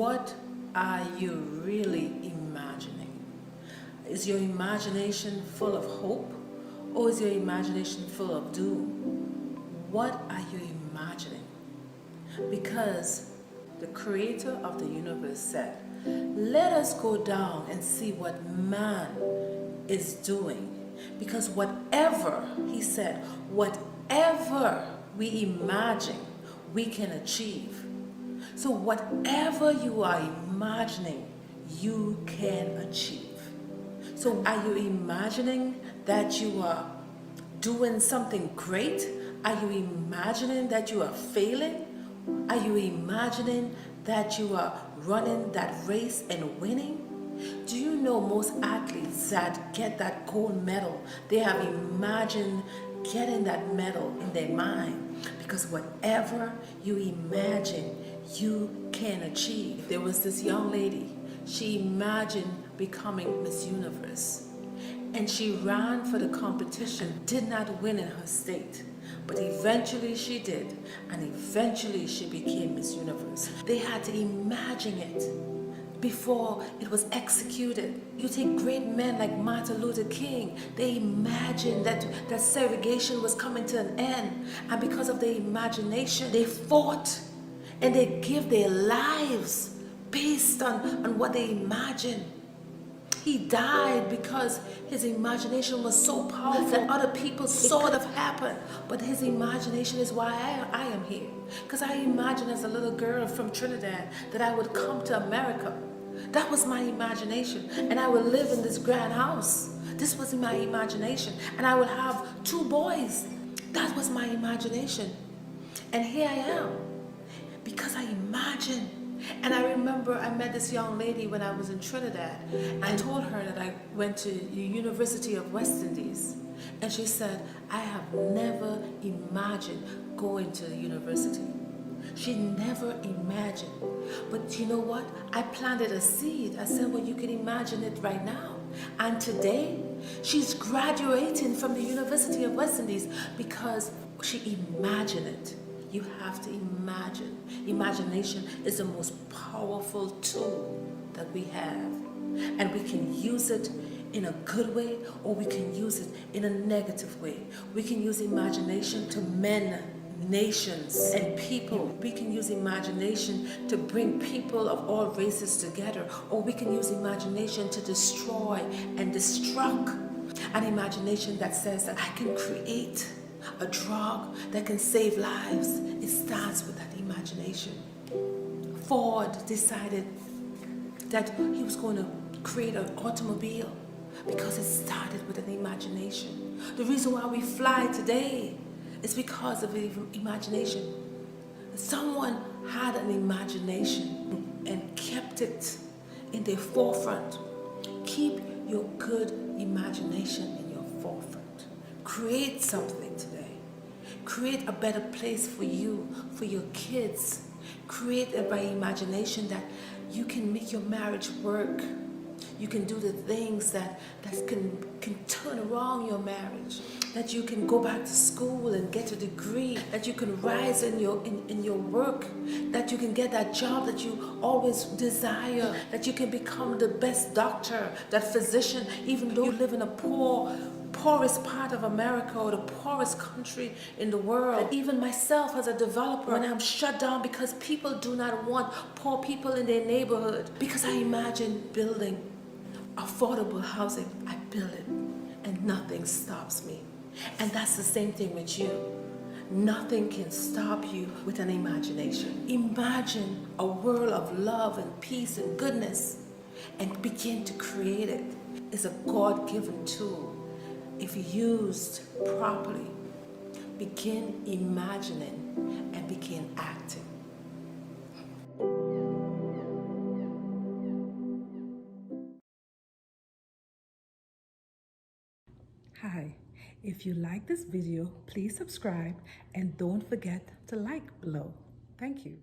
What are you really imagining? Is your imagination full of hope, or is your imagination full of doom? What are you imagining? Because the creator of the universe said, let us go down and see what man is doing. Because whatever, he said, whatever we imagine, we can achieve. So whatever you are imagining, you can achieve. So are you imagining that you are doing something great? Are you imagining that you are failing? Are you imagining that you are running that race and winning? Do you know most athletes that get that gold medal, they have imagined getting that medal in their mind? Because whatever you imagine, you can achieve. There was this young lady, she imagined becoming Miss Universe, and she ran for the competition, did not win in her state, but eventually she did, and eventually she became Miss Universe. They had to imagine it before it was executed. You take great men like Martin Luther King, they imagined that segregation was coming to an end, and because of their imagination, they fought and they give their lives based on what they imagined. He died because his imagination was so powerful that other people saw it happen. But his imagination is why I am here. Because I imagined as a little girl from Trinidad that I would come to America. That was my imagination. And I would live in this grand house. This was my imagination. And I would have 2 boys. That was my imagination. And here I am. Because I imagined. And I remember I met this young lady when I was in Trinidad. I told her that I went to the University of West Indies. And she said, I have never imagined going to the university. She never imagined. But you know what? I planted a seed. I said, well, you can imagine it right now. And today, she's graduating from the University of West Indies because she imagined it. You have to imagine. Imagination is the most powerful tool that we have. And we can use it in a good way, or we can use it in a negative way. We can use imagination to mend nations and people. We can use imagination to bring people of all races together, or we can use imagination to destroy and destruct. An imagination that says that I can create a drug that can save lives. It starts with that imagination. Ford decided that he was going to create an automobile because it started with an imagination. The reason why we fly today is because of the imagination. Someone had an imagination and kept it in their forefront. Keep your good imagination in your forefront. Create something today. Create a better place for you, for your kids. Create a by imagination that you can make your marriage work. You can do the things that can turn around your marriage. That you can go back to school and get a degree. That you can rise in your work. That you can get that job that you always desire. That you can become the best doctor, that physician, even though you live in a poorest part of America or the poorest country in the world. And even myself as a developer, when I'm shut down because people do not want poor people in their neighborhood, because I imagine building affordable housing, I build it and nothing stops me. And that's the same thing with you. Nothing can stop you with an imagination. Imagine a world of love and peace and goodness and begin to create it. It's a God-given tool. If used properly, begin imagining and begin acting. Hi, if you like this video, please subscribe and don't forget to like below. Thank you.